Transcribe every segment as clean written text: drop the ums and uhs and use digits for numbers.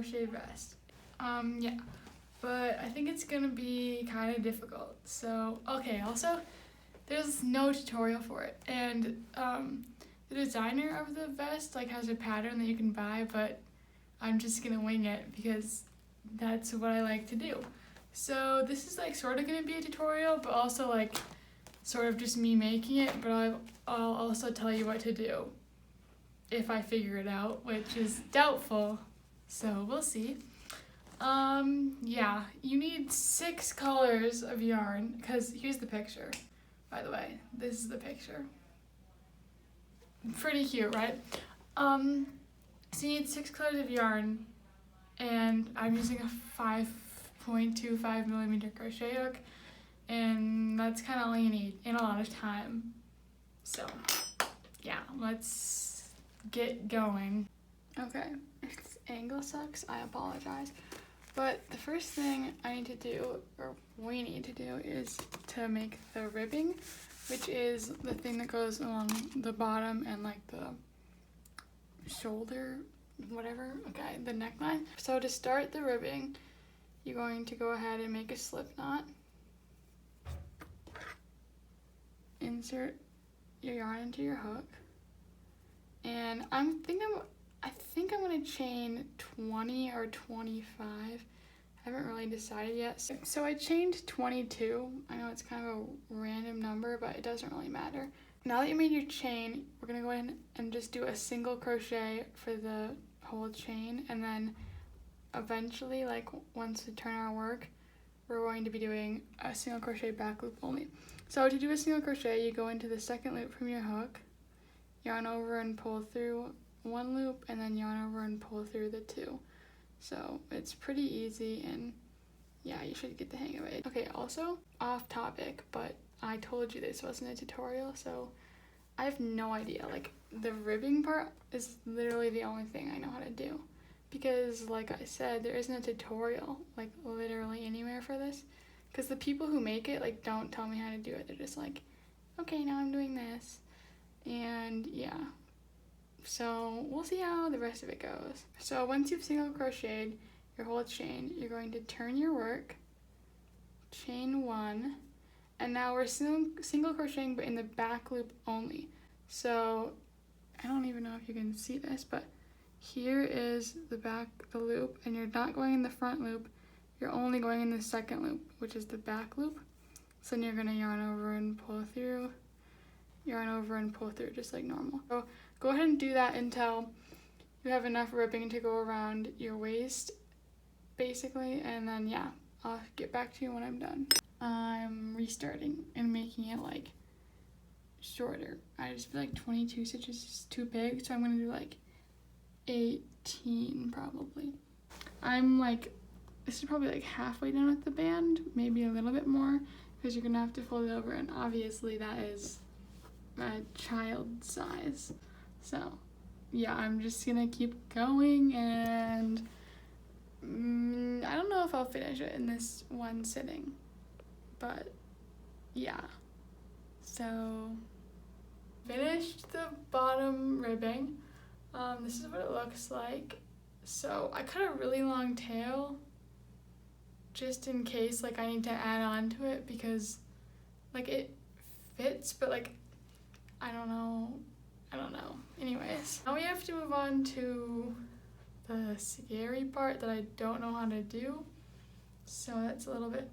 crochet vest. Yeah, but I think it's gonna be kind of difficult. So, okay, also, there's no tutorial for it, and the designer of the vest like has a pattern that you can buy, but I'm just gonna wing it because that's what I like to do. So this is like sort of gonna be a tutorial, but also like sort of just me making it, but I'll also tell you what to do if I figure it out, which is doubtful, so we'll see. Yeah, you need 6 colors of yarn, because here's the picture, by the way. This is the picture. Pretty cute, right? So you need 6 colors of yarn, and I'm using a 5.25 millimeter crochet hook, and that's kind of all you need, and a lot of time. So, yeah, let's get going. Okay, if this angle sucks, I apologize. But the first thing I need to do, or we need to do, is to make the ribbing, which is the thing that goes along the bottom and like the shoulder, whatever, okay, the neckline. So to start the ribbing, you're going to go ahead and make a slip knot. Insert your yarn into your hook. And I think I'm gonna chain 20 or 25. I haven't really decided yet. So I chained 22. I know it's kind of a random number, but it doesn't really matter. Now that you made your chain, we're gonna go ahead and just do a single crochet for the whole chain, and then eventually, like once we turn our work, we're going to be doing a single crochet back loop only. So to do a single crochet, you go into the second loop from your hook, yarn over and pull through 1 loop, and then yarn over and pull through the 2. So it's pretty easy, and yeah, you should get the hang of it. Okay, also off topic, but I told you this wasn't a tutorial, so I have no idea. Like, the ribbing part is literally the only thing I know how to do, because like I said, there isn't a tutorial like literally anywhere for this, because the people who make it like don't tell me how to do it. They're just like, okay, now I'm doing this, and yeah, so we'll see how the rest of it goes. So once you've single crocheted your whole chain, you're going to turn your work, chain 1, and now we're single crocheting but in the back loop only. So I don't even know if you can see this, but here is the loop, and you're not going in the front loop, you're only going in the second loop, which is the back loop. So then you're gonna yarn over and pull through, yarn over and pull through, just like normal. So go ahead and do that until you have enough ribbing to go around your waist, basically, and then yeah, I'll get back to you when I'm done. I'm restarting and making it like shorter. I just feel like 22 stitches is too big, so I'm gonna do like 18 probably. I'm like, this is probably like halfway done with the band, maybe a little bit more, because you're gonna have to fold it over, and obviously that is a child size. So yeah, I'm just gonna keep going, and I don't know if I'll finish it in this one sitting, but yeah. So finished the bottom ribbing. This is what it looks like. So I cut a really long tail just in case like I need to add on to it, because like it fits, but like I don't know. Anyways, now we have to move on to the scary part that I don't know how to do. So that's a little bit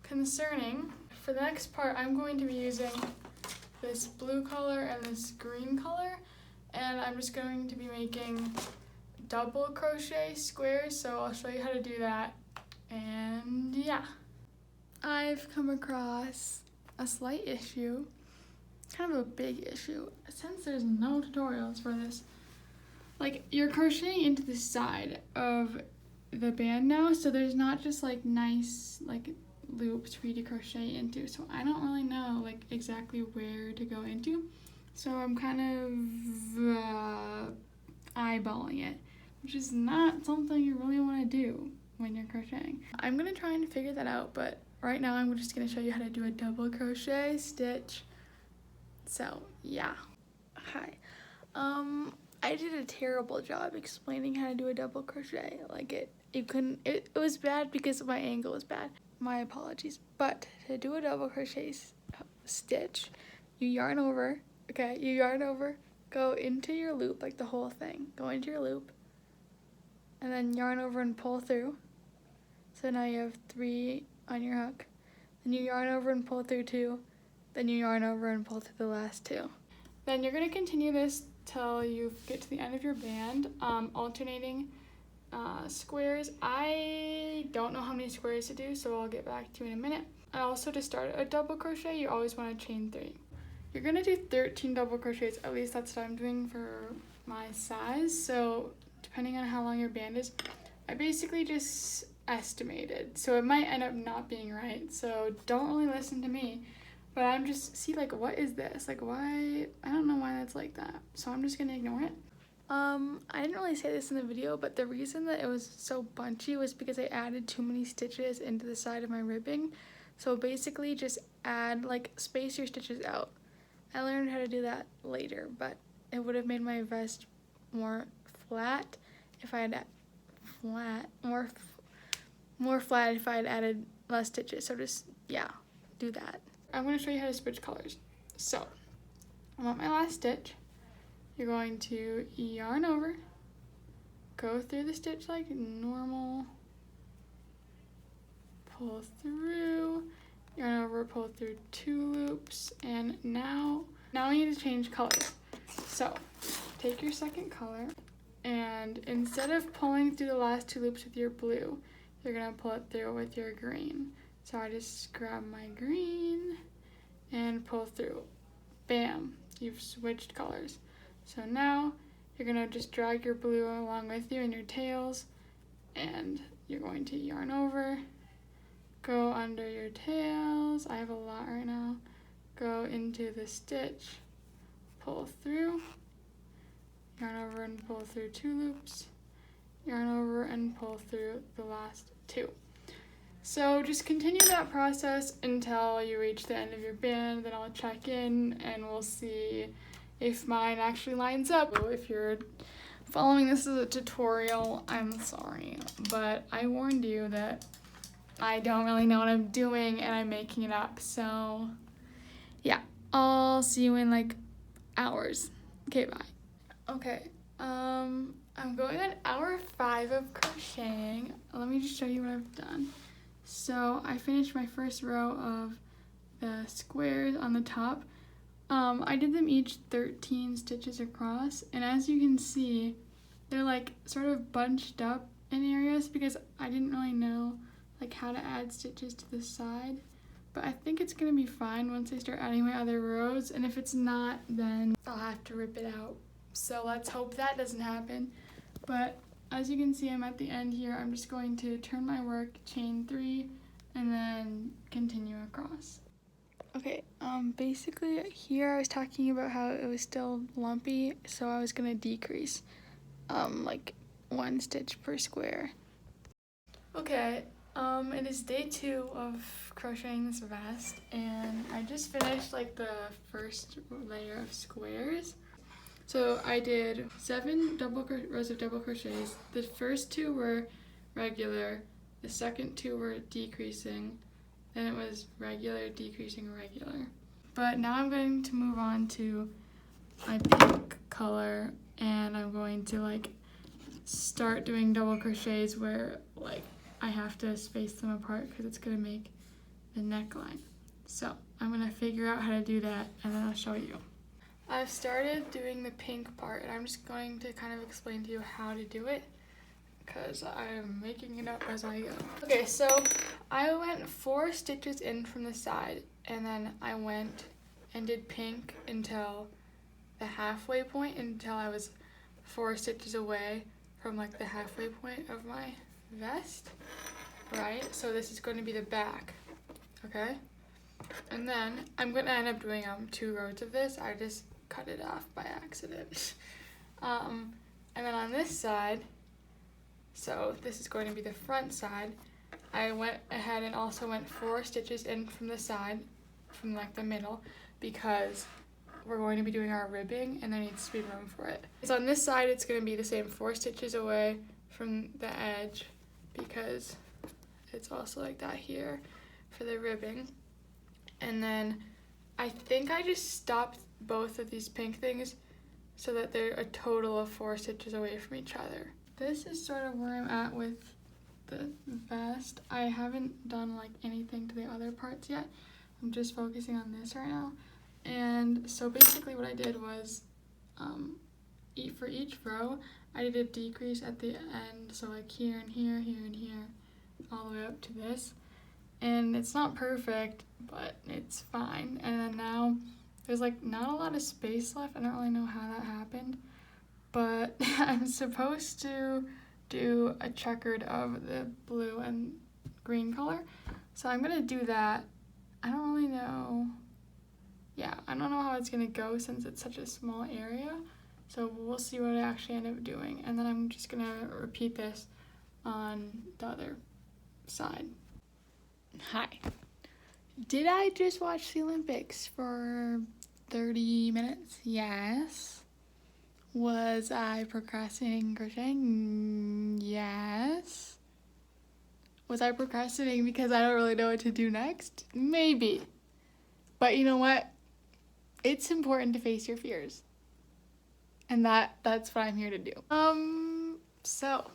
concerning. For the next part, I'm going to be using this blue color and this green color, and I'm just going to be making double crochet squares, so I'll show you how to do that. And yeah, I've come across a slight issue, kind of a big issue, since there's no tutorials for this. Like, you're crocheting into the side of the band now, so there's not just like nice like loops for you to crochet into, so I don't really know like exactly where to go into, so I'm kind of eyeballing it, which is not something you really want to do when you're crocheting. I'm gonna try and figure that out, but right now I'm just gonna show you how to do a double crochet stitch. So yeah, hi. I did a terrible job explaining how to do a double crochet. Like it was bad because my angle was bad. My apologies. But to do a double crochet stitch, you yarn over, okay, you yarn over, go into your loop, like the whole thing, go into your loop, and then yarn over and pull through. So now you have 3 on your hook. Then you yarn over and pull through 2. Then you yarn over and pull through the last 2. Then you're gonna continue this till you get to the end of your band, alternating squares. I don't know how many squares to do, so I'll get back to you in a minute. And also, to start a double crochet, you always want to chain 3. You're gonna do 13 double crochets, at least that's what I'm doing for my size. So depending on how long your band is, I basically just estimated. So it might end up not being right, so don't really listen to me. But I'm just, see, like, what is this? Like, why? I don't know why that's like that. So I'm just gonna ignore it. I didn't really say this in the video, but the reason that it was so bunchy was because I added too many stitches into the side of my ribbing. So basically just add, like, space your stitches out. I learned how to do that later, but it would have made my vest more flat if I had more flat if I had added less stitches. So just, yeah, do that. I'm going to show you how to switch colors. So I'm on my last stitch. You're going to yarn over, go through the stitch like normal, pull through, yarn over, pull through 2 loops, and now we need to change colors. So take your second color, and instead of pulling through the last 2 loops with your blue, you're gonna pull it through with your green. So I just grab my green and pull through. Bam, you've switched colors. So now you're gonna just drag your blue along with you in your tails, and you're going to yarn over, go under your tails, I have a lot right now, go into the stitch, pull through, yarn over and pull through 2 loops, yarn over and pull through the last 2. So just continue that process until you reach the end of your band, then I'll check in and we'll see if mine actually lines up. If you're following this as a tutorial, I'm sorry, but I warned you that I don't really know what I'm doing and I'm making it up. So yeah, I'll see you in like hours. Okay, bye. Okay, I'm going on hour 5 of crocheting. Let me just show you what I've done. So I finished my first row of the squares on the top. I did them each 13 stitches across, and as you can see, they're like sort of bunched up in areas because I didn't really know like how to add stitches to the side. But I think it's gonna be fine once I start adding my other rows, and if it's not, then I'll have to rip it out. So let's hope that doesn't happen. But as you can see, I'm at the end here. I'm just going to turn my work, chain 3, and then continue across. Okay, basically here I was talking about how it was still lumpy, so I was gonna decrease, like 1 stitch per square. Okay, it is day 2 of crocheting this vest, and I just finished like the first layer of squares. So I did 7 rows of double crochets. The first 2 were regular, the second 2 were decreasing, then it was regular, decreasing, regular. But now I'm going to move on to my pink color, and I'm going to like start doing double crochets where like I have to space them apart because it's gonna make the neckline. So I'm gonna figure out how to do that, and then I'll show you. I've started doing the pink part, and I'm just going to kind of explain to you how to do it because I'm making it up as I go. Okay, so I went 4 stitches in from the side, and then I went and did pink until the halfway point, until I was 4 stitches away from like the halfway point of my vest, right? So this is going to be the back, okay? And then I'm going to end up doing 2 rows of this. I just cut it off by accident. And then on this side, so this is going to be the front side, I went ahead and also went 4 stitches in from the side, from like the middle, because we're going to be doing our ribbing, and there needs to be room for it. So on this side, it's going to be the same 4 stitches away from the edge, because it's also like that here for the ribbing. And then I think I just stopped both of these pink things so that they're a total of 4 stitches away from each other. This is sort of where I'm at with the vest. I haven't done like anything to the other parts yet. I'm just focusing on this right now. And so basically what I did was for each row, I did a decrease at the end. So like here and here, here and here, all the way up to this. And it's not perfect, but it's fine. And then now there's like not a lot of space left. I don't really know how that happened, but I'm supposed to do a checkered of the blue and green color. So I'm gonna do that. I don't really know. Yeah, I don't know how it's gonna go since it's such a small area. So we'll see what I actually end up doing. And then I'm just gonna repeat this on the other side. Hi. Did I just watch the Olympics for 30 minutes? Yes. Was I procrastinating crocheting? Yes. Was I procrastinating because I don't really know what to do next? Maybe. But you know what? It's important to face your fears. And that's what I'm here to do. So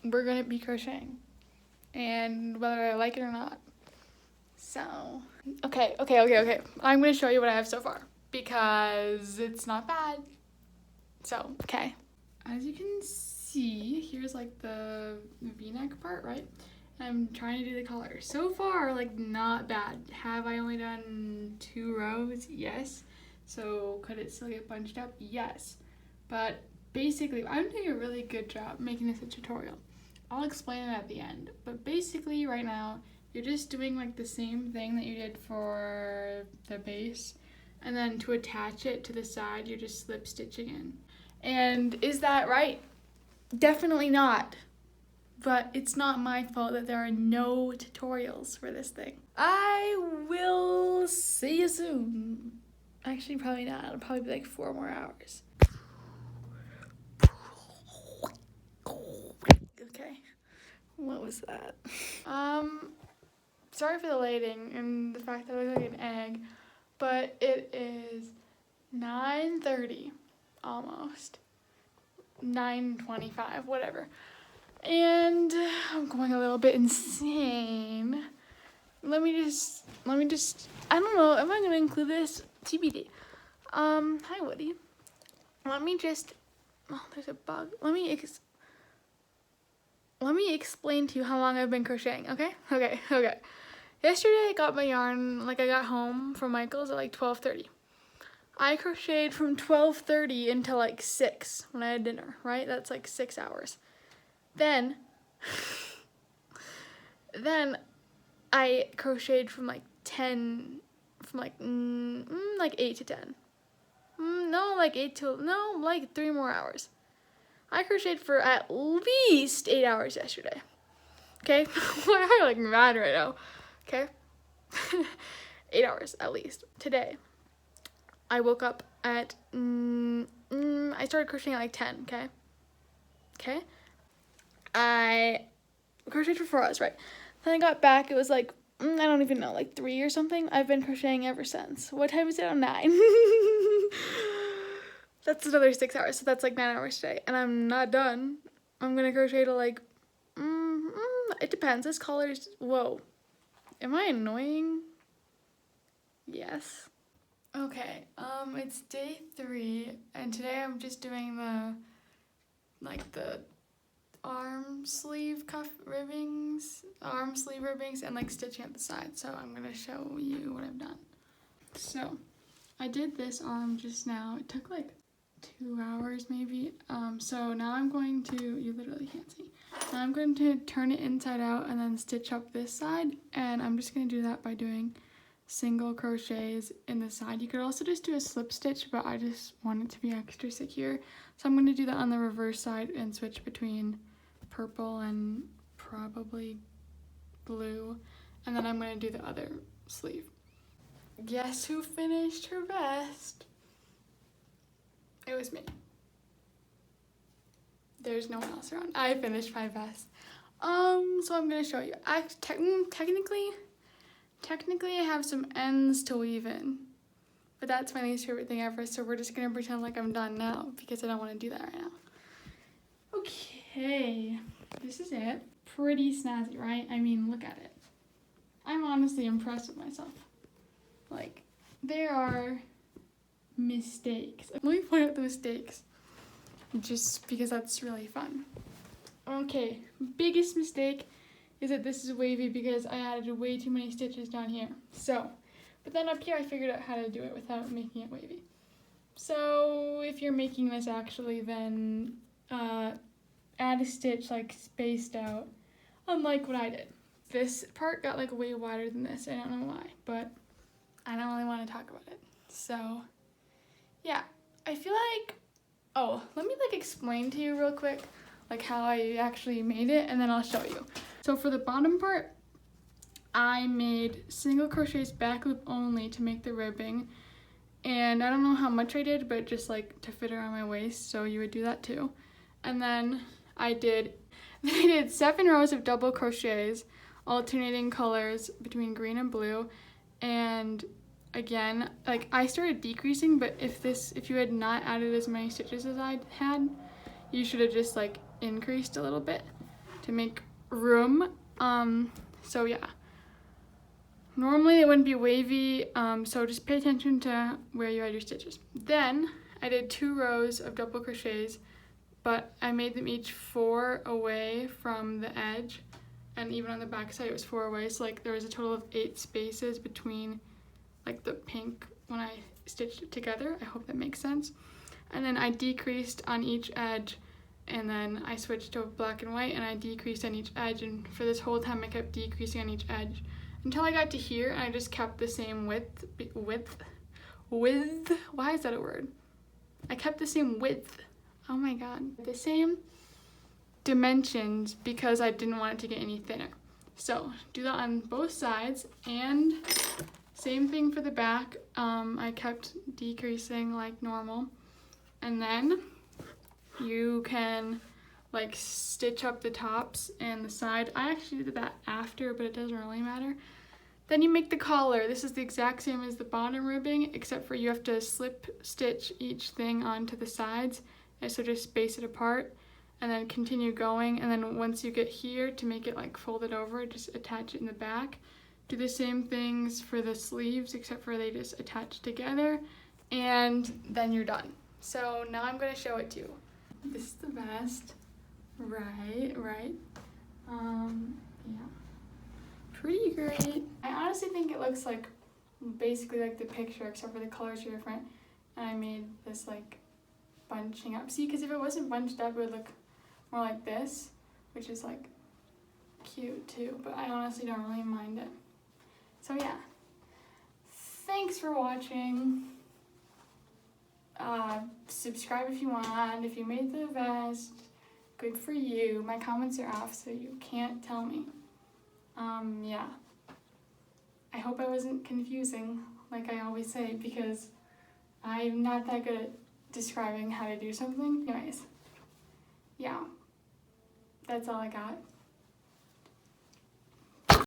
we're gonna be crocheting. And whether I like it or not. So, okay. I'm gonna show you what I have so far because it's not bad. So, okay. As you can see, here's like the V-neck part, right? I'm trying to do the collar. So far, like not bad. Have I only done 2 rows? Yes. So could it still get bunched up? Yes. But basically, I'm doing a really good job making this a tutorial. I'll explain it at the end, but basically right now, you're just doing like the same thing that you did for the base, and then to attach it to the side, you're just slip stitching in. And is that right? Definitely not. But it's not my fault that there are no tutorials for this thing. I will see you soon. Actually, probably not. It'll probably be like 4 more hours. Okay, what was that? Sorry for the lighting and the fact that I look like an egg, but it is 9:30, almost 9:25, whatever. And I'm going a little bit insane. Let me just, I don't know, am I gonna include this? TBD. Hi Woody. Let me just, oh, there's a bug. Let me explain to you how long I've been crocheting, okay? Okay. Yesterday I got my yarn, like I got home from Michael's at like 12:30. I crocheted from 12:30 until like 6 when I had dinner, right? That's like 6 hours. Then I crocheted from like 10, from like 8 to 10. No, like 8 to, no, like 3 more hours. I crocheted for at least 8 hours yesterday. Okay? Why am I like mad right now? Okay? 8 hours at least. Today, I woke up at, I started crocheting at like 10, okay? Okay? I crocheted for 4 hours, right? Then I got back, it was like, I don't even know, like 3 or something. I've been crocheting ever since. What time is it? 9. That's another 6 hours, so that's like 9 hours today. And I'm not done. I'm gonna crochet till like, it depends. This collar's, whoa. Am I annoying? Yes. Okay, it's day 3, and today I'm just doing the arm sleeve ribbings, and like stitching at the side. So I'm gonna show you what I've done. So I did this arm just now. It took like 2 hours maybe. So now I'm going to, you literally can't see. Now I'm going to turn it inside out and then stitch up this side, and I'm just gonna do that by doing single crochets in the side. You could also just do a slip stitch, but I just want it to be extra secure. So I'm going to do that on the reverse side and switch between purple and probably blue. And then I'm going to do the other sleeve. guess who finished her vest? It was me. There's no one else around. I finished my vest. So I'm gonna show you. Technically I have some ends to weave in, but that's my least favorite thing ever. So we're just gonna pretend like I'm done now because I don't want to do that right now. Okay, this is it. Pretty snazzy, right? I mean, look at it. I'm honestly impressed with myself. Like, there are mistakes. Let me point out the mistakes, just because that's really fun. Okay, biggest mistake is that this is wavy because I added way too many stitches down here. So, but then up here I figured out how to do it without making it wavy. So if you're making this actually, then add a stitch like spaced out, unlike what I did. This part got like way wider than this. I don't know why, but I don't really want to talk about it. So yeah, I feel like, oh, let me like explain to you real quick like how I actually made it, and then I'll show you. So for the bottom part, I made single crochets back loop only to make the ribbing, and I don't know how much I did, but just like to fit around my waist, so you would do that too. And then I did 7 rows of double crochets, alternating colors between green and blue, and again, like I started decreasing, but if you had not added as many stitches as I had, you should have just like increased a little bit to make room. So yeah, normally it wouldn't be wavy, so just pay attention to where you add your stitches. Then I did 2 rows of double crochets, but I made them each 4 away from the edge, and even on the back side it was 4 away, so like there was a total of 8 spaces between like the pink when I stitched it together. I hope that makes sense. And then I decreased on each edge, and then I switched to black and white, and I decreased on each edge, and for this whole time I kept decreasing on each edge until I got to here, and I just kept the same width, why is that a word? I kept the same width, oh my god, the same dimensions because I didn't want it to get any thinner. So do that on both sides, and same thing for the back. I kept decreasing like normal, and then you can like stitch up the tops and the side. I actually did that after, but it doesn't really matter. Then you make the collar. This is the exact same as the bottom ribbing, except for you have to slip stitch each thing onto the sides, and so just space it apart and then continue going. And then once you get here, to make it like folded over, just attach it in the back. Do the same things for the sleeves, except for they just attach together, and then you're done. So now I'm going to show it to you. This is the vest, right, yeah, pretty great. I honestly think it looks like basically like the picture, except for the colors are different, and I made this like bunching up. See, because if it wasn't bunched up, it would look more like this, which is like cute too, but I honestly don't really mind it. So yeah, thanks for watching. Subscribe if you want. If you made the vest, good for you. My comments are off, so you can't tell me. Yeah. I hope I wasn't confusing, like I always say, because I'm not that good at describing how to do something. Anyways, yeah, that's all I got.